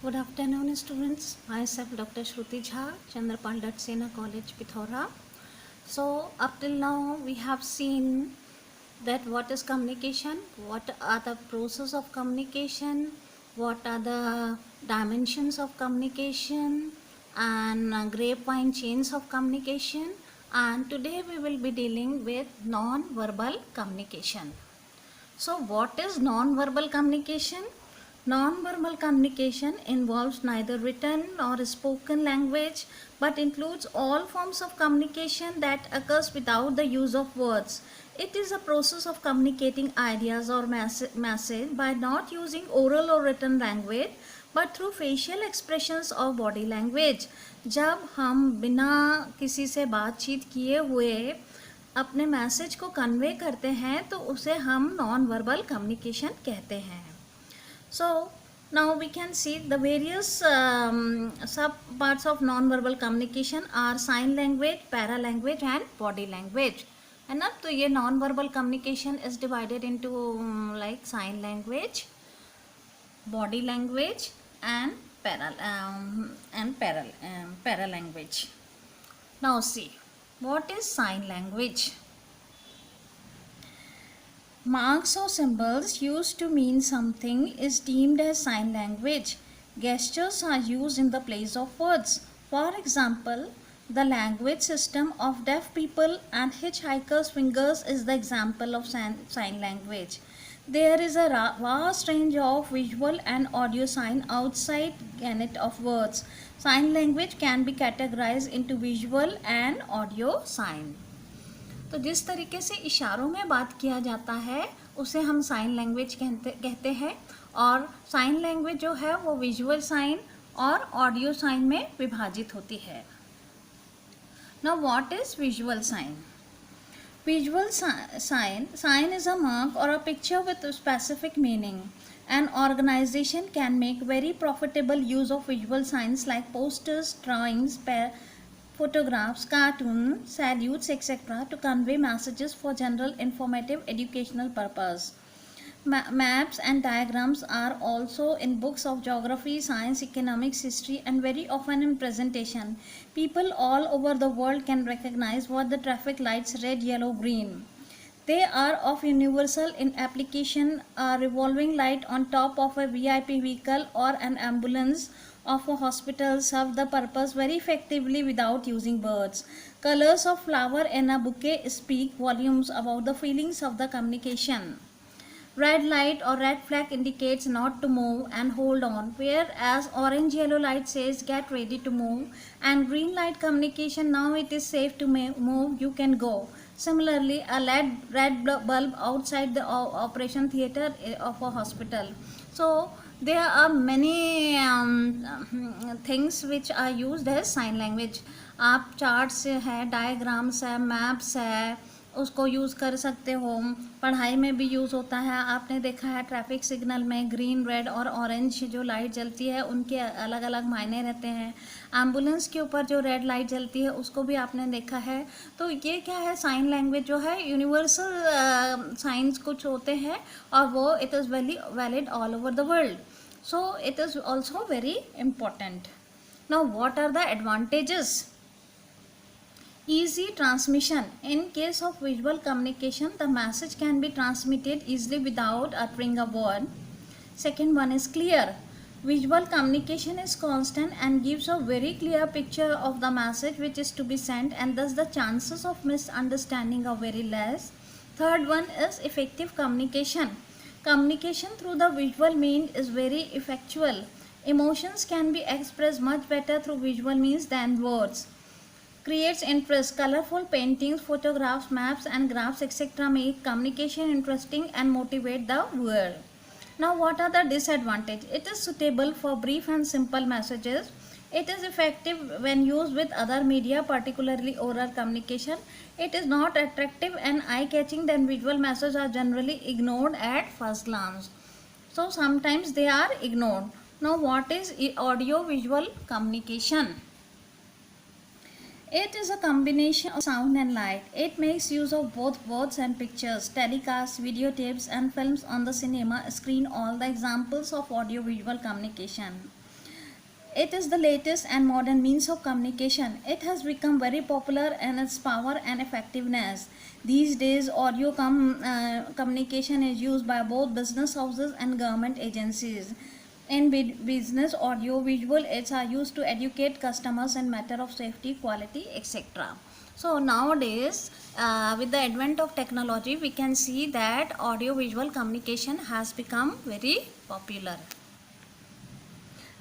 Good afternoon, students. Myself, Dr. Shruti Jha, Chandrapal Dutt Sena College, Pithora. So, up till now, we have seen that what is communication, what are the process of communication, what are the dimensions of communication, and grapevine chains of communication. And today we will be dealing with non-verbal communication. So, what is non-verbal communication? Non-verbal communication involves neither written nor spoken language but includes all forms of communication that occurs without the use of words. It is a process of communicating ideas or message by not using oral or written language but through facial expressions or body language. जब हम बिना किसी से बातचीत किए हुए अपने message को कन्वे करते हैं तो उसे हम नॉन वर्बल कम्युनिकेशन कहते हैं. So now we can see the various sub parts of non-verbal communication are sign language, para language and body language. है ना. तो ये non-verbal communication is divided into like sign language, body language and para language. Now see, what is sign language? Marks or symbols used to mean something is deemed as sign language. Gestures are used in the place of words. For example, the language system of deaf people and hitchhikers' fingers is the example of sign language. There is a vast range of visual and audio sign outside gamut of words. Sign language can be categorized into visual and audio sign. तो जिस तरीके से इशारों में बात किया जाता है उसे हम साइन लैंग्वेज कहते हैं और साइन लैंग्वेज जो है वो विजुअल साइन और ऑडियो साइन में विभाजित होती है. Now what is visual sign? Visual sign is a mark or a picture with a specific meaning. An organization can make very profitable use of visual signs like posters, drawings, photographs, cartoons, salutes, etc. to convey messages for general informative educational purpose. Maps and diagrams are also in books of geography, science, economics, history and very often in presentation. People all over the world can recognize what the traffic lights red, yellow, green. They are of universal in application. A revolving light on top of a VIP vehicle or an ambulance of a hospital serve the purpose very effectively without using words. Colors of flower in a bouquet speak volumes about the feelings of the communication. Red light or red flag indicates not to move and hold on, whereas orange yellow light says get ready to move, and green light communication now it is safe to move, you can go. Similarly, a red bulb outside the operation theatre of a hospital. So there are many things which are used as sign language. आप charts है, diagrams है, maps है, उसको use कर सकते हो. पढ़ाई में भी यूज़ होता है. आपने देखा है ट्रैफिक सिग्नल में ग्रीन, रेड और ऑरेंज जो लाइट जलती है उनके अलग अलग मायने रहते हैं. एम्बुलेंस के ऊपर जो रेड लाइट जलती है उसको भी आपने देखा है. तो ये क्या है, साइन लैंग्वेज जो है यूनिवर्सल साइंस कुछ होते हैं और वो it is valid all over the world. So it is also very important. Now what are the advantages? Easy transmission. In case of visual communication, the message can be transmitted easily without uttering a word. Second one is clear. Visual communication is constant and gives a very clear picture of the message which is to be sent, and thus the chances of misunderstanding are very less. Third one is effective communication. Communication through the visual means is very effectual. Emotions can be expressed much better through visual means than words. Creates interest. Colorful paintings, photographs, maps and graphs etc. make communication interesting and motivate the viewer. Now what are the disadvantages? It is suitable for brief and simple messages. It is effective when used with other media, particularly oral communication. It is not attractive and eye-catching, then visual messages are generally ignored at first glance. So sometimes they are ignored. Now what is audio-visual communication? It is a combination of sound and light. It makes use of both words and pictures. Telecasts, videotapes and films on the cinema screen all the examples of audio-visual communication. It is the latest and modern means of communication. It has become very popular in its power and effectiveness. These days, audio communication is used by both business houses and government agencies. In business, audio visual aids are used to educate customers in matter of safety, quality, etc. So nowadays, with the advent of technology, we can see that audio visual communication has become very popular.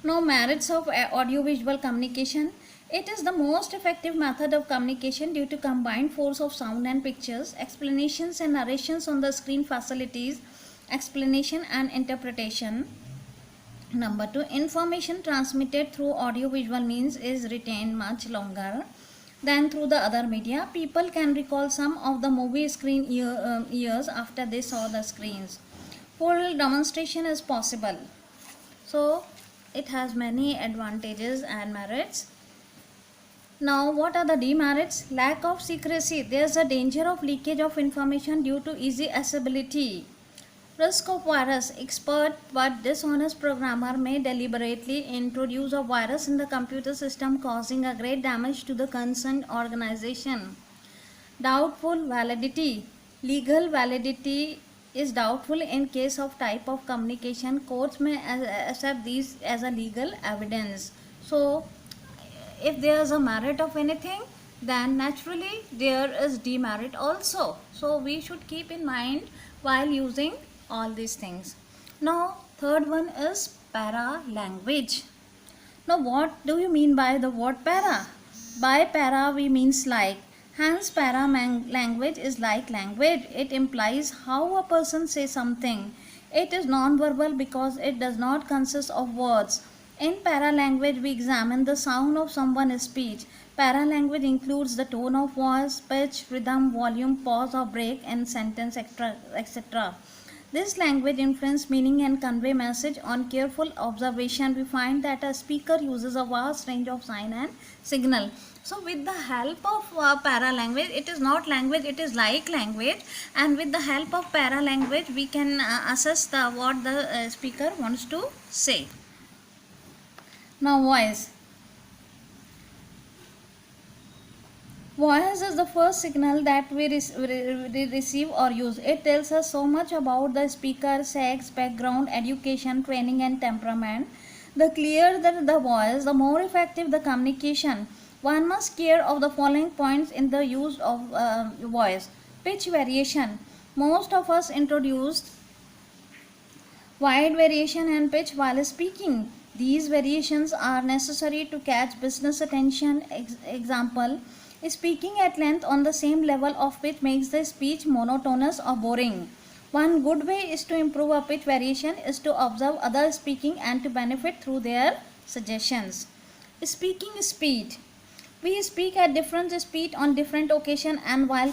Now, merits of audio-visual communication. It is the most effective method of communication due to combined force of sound and pictures, explanations and narrations on the screen facilities, explanation and interpretation. Number 2, information transmitted through audio-visual means is retained much longer than through the other media. People can recall some of the movie screen years after they saw the screens. Full demonstration is possible. So, it has many advantages and merits. Now, what are the demerits? Lack of secrecy. There is a danger of leakage of information due to easy accessibility. Risk of virus. Expert but dishonest programmer may deliberately introduce a virus in the computer system, causing a great damage to the concerned organization. Doubtful validity. Legal validity is doubtful in case of type of communication. Courts may accept these as a legal evidence. So, if there is a merit of anything, then naturally there is demerit also. So, we should keep in mind while using all these things. Now, third one is para language. Now, what do you mean by the word para? By para, we means like. Hence, para language is like language. It implies how a person says something. It is non-verbal because it does not consist of words. In para language, we examine the sound of someone's speech. Para language includes the tone of voice, pitch, rhythm, volume, pause or break in sentence, etc. This language influence meaning and convey message. On careful observation, we find that a speaker uses a vast range of sign and signal. So with the help of para language, it is not language, it is like language, and with the help of para language, we can assess what the speaker wants to say. Now, voice. Voice is the first signal that we receive or use. It tells us so much about the speaker, sex, background, education, training and temperament. The clearer the voice, the more effective the communication. One must care of the following points in the use of voice. Pitch variation. Most of us introduced wide variation and pitch while speaking. These variations are necessary to catch business attention. Example, speaking at length on the same level of pitch makes the speech monotonous or boring. One good way is to improve a pitch variation is to observe others speaking and to benefit through their suggestions. Speaking speed. We speak at different speed on different occasions and while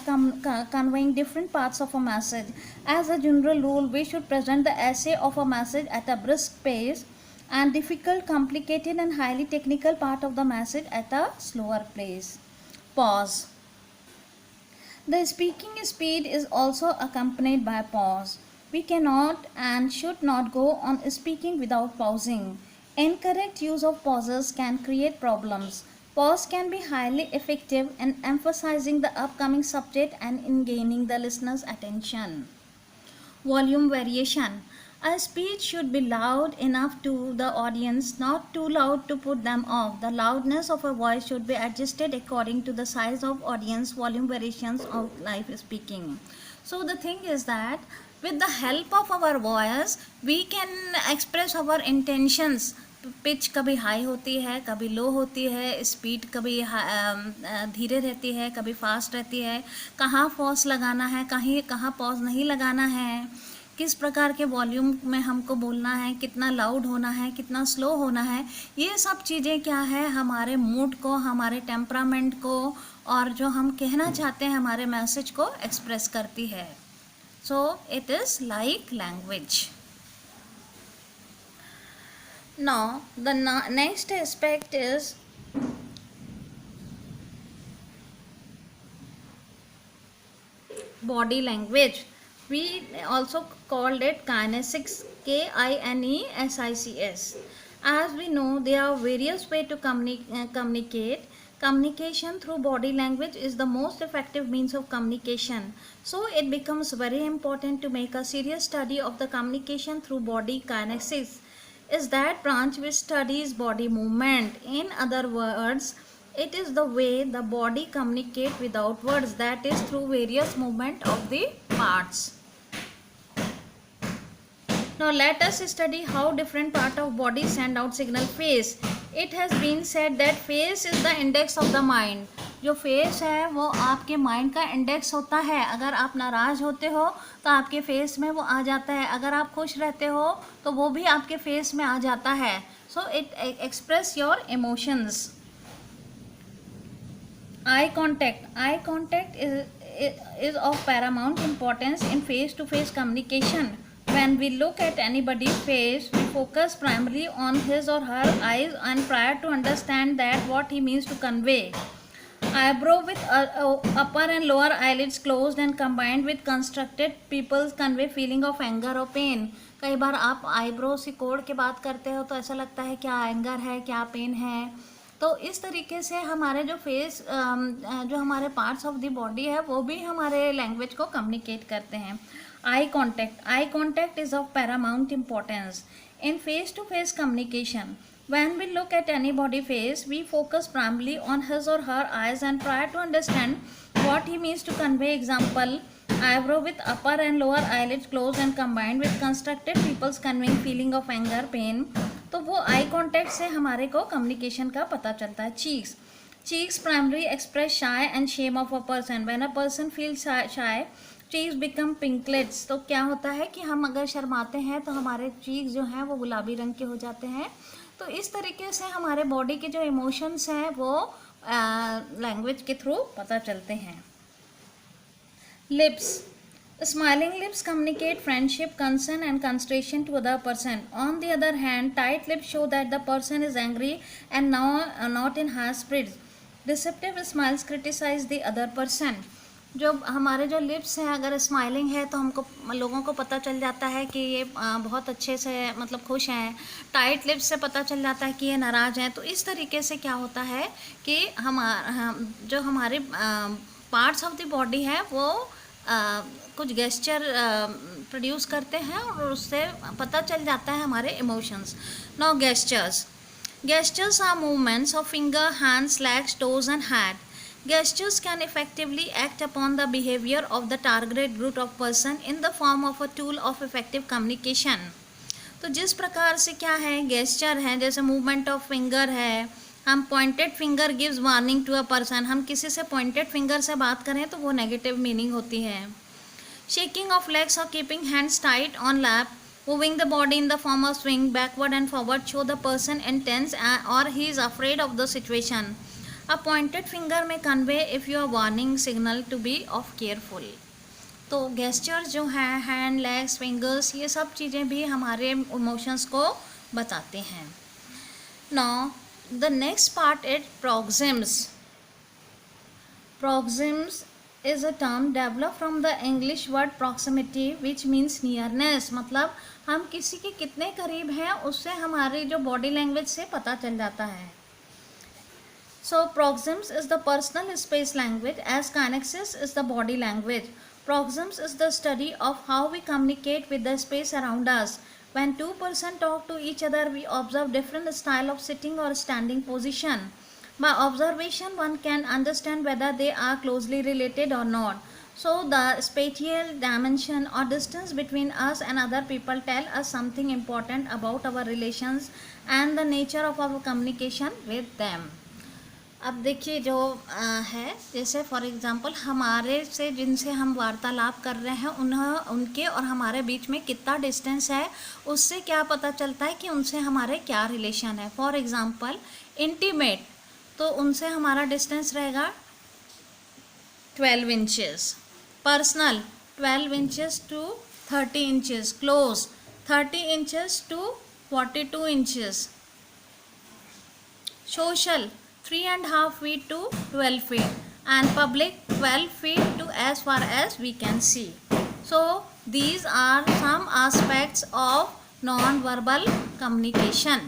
conveying different parts of a message. As a general rule, we should present the essay of a message at a brisk pace and difficult, complicated and highly technical part of the message at a slower pace. Pause. The speaking speed is also accompanied by pause. We cannot and should not go on speaking without pausing. Incorrect use of pauses can create problems. Pause can be highly effective in emphasizing the upcoming subject and in gaining the listener's attention. Volume variation. A speech should be loud enough to the audience, not too loud to put them off. The loudness of a voice should be adjusted according to the size of audience. Volume variations of live speaking. So the thing is that with the help of our voice, we can express our intentions. Pitch कभी high होती है, कभी लो होती है, speed कभी धीरे रहती है, कभी फास्ट रहती है, कहाँ पॉज लगाना है, कहाँ पॉज नहीं लगाना है, किस प्रकार के वॉल्यूम में हमको बोलना है, कितना लाउड होना है, कितना स्लो होना है, ये सब चीज़ें क्या है हमारे मूड को, हमारे टेम्परामेंट को और जो हम कहना चाहते हैं हमारे मैसेज को एक्सप्रेस करती है. सो it is like language. Now, the next aspect is body language. We also called it kinesics, Kinesics. As we know, there are various ways to communicate. Communication through body language is the most effective means of communication. So it becomes very important to make a serious study of the communication through body kinesics. Is that branch which studies body movement. In other words, it is the way the body communicates without words, that is through various movement of the parts. Now let us study how different part of body send out signal. Face. It has been said that face is the index of the mind. जो face है वो आपके mind का index होता है. अगर आप नाराज होते हो तो आपके फेस में वो आ जाता है. अगर आप खुश रहते हो तो वो भी आपके फेस में आ जाता है. So it express your emotions. Eye contact. Eye contact is of paramount importance in face-to-face communication. When we look at anybody's face, we focus primarily on his or her eyes and try to understand that what he means to convey. Eyebrow with upper and lower eyelids closed and combined with constructed people convey feeling of anger or pain. कई बार आप eyebrow से कोड़ के बात करते हो तो ऐसा लगता है क्या एंगर है, क्या पेन है. तो इस तरीके से हमारे जो फेस जो हमारे पार्ट्स ऑफ द बॉडी है वो भी हमारे लैंग्वेज को कम्युनिकेट करते हैं. Eye contact is of paramount importance in face to face communication. When we look at anybody's face, we focus primarily on his or her eyes and try to understand what he means to convey. Example, eyebrow with upper and lower eyelids closed and combined with constructed people's conveying feeling of anger, pain. तो वो eye contact से हमारे को communication का पता चलता है. Cheeks primary express shy and shame of a person. When a person feel shy, cheeks become pinklets. तो क्या होता है कि हम अगर शर्माते हैं तो हमारे चीक्स जो हैं वो गुलाबी रंग के हो जाते हैं. तो इस तरीके से हमारे बॉडी के जो इमोशंस हैं वो लैंग्वेज के थ्रू पता चलते हैं. Lips. Smiling lips communicate friendship, concern and consideration to other person. On the other hand, tight lips show that the person is angry and now not in high spirits. Deceptive smiles criticize the other person. जो हमारे जो lips हैं अगर smiling है तो हमको लोगों को पता चल जाता है कि ये बहुत अच्छे से मतलब खुश हैं. टाइट लिप्स से पता चल जाता है कि ये नाराज़ हैं. तो इस तरीके से क्या होता है कि जो हमारे पार्ट्स ऑफ द बॉडी है वो कुछ गेस्चर प्रोड्यूस करते हैं और उससे पता चल जाता है हमारे emotions. Now gestures are movements of finger, hands, legs, toes and hand. Gestures can effectively act upon the behavior of the targeted group of person in the form of a tool of effective communication. तो जिस प्रकार से क्या है gesture है, जैसे movement of finger है, हम pointed finger gives warning to a person. हम किसी से पॉइंटेड फिंगर से बात करें तो वो नेगेटिव मीनिंग होती है. शेकिंग ऑफ लेग्स और keeping hands tight on lap, moving the body in the form of swing backward and forward show the person intense और he is afraid of the situation. A pointed finger may convey if you are warning signal to be of careful. तो gesture जो है hand, legs, fingers, ये सब चीज़ें भी हमारे emotions को बताते हैं. Now the next part is proxemics. Proxemics is a term developed from the English word proximity which means nearness. मतलब हम किसी के कितने करीब हैं उससे हमारी जो बॉडी लैंग्वेज से पता चल जाता है. So proxims is the personal space language as kinesics is the body language. Proxims is the study of how we communicate with the space around us. When two persons talk to each other, we observe different style of sitting or standing position. By observation, one can understand whether they are closely related or not. So the spatial dimension or distance between us and other people tell us something important about our relations and the nature of our communication with them. अब देखिए जो है जैसे for example हमारे से जिनसे हम वार्तालाप कर रहे हैं उनके और हमारे बीच में कितना डिस्टेंस है, उससे क्या पता चलता है कि उनसे हमारे क्या रिलेशन है. फॉर एग्ज़ाम्पल इंटीमेट, तो उनसे हमारा डिस्टेंस रहेगा 12 inches. Personal 12 inches to 30 inches. Close 30 inches to 42 inches. Social 3.5 feet to 12 feet and public 12 feet to as far as we can see. So these are some aspects of non-verbal communication.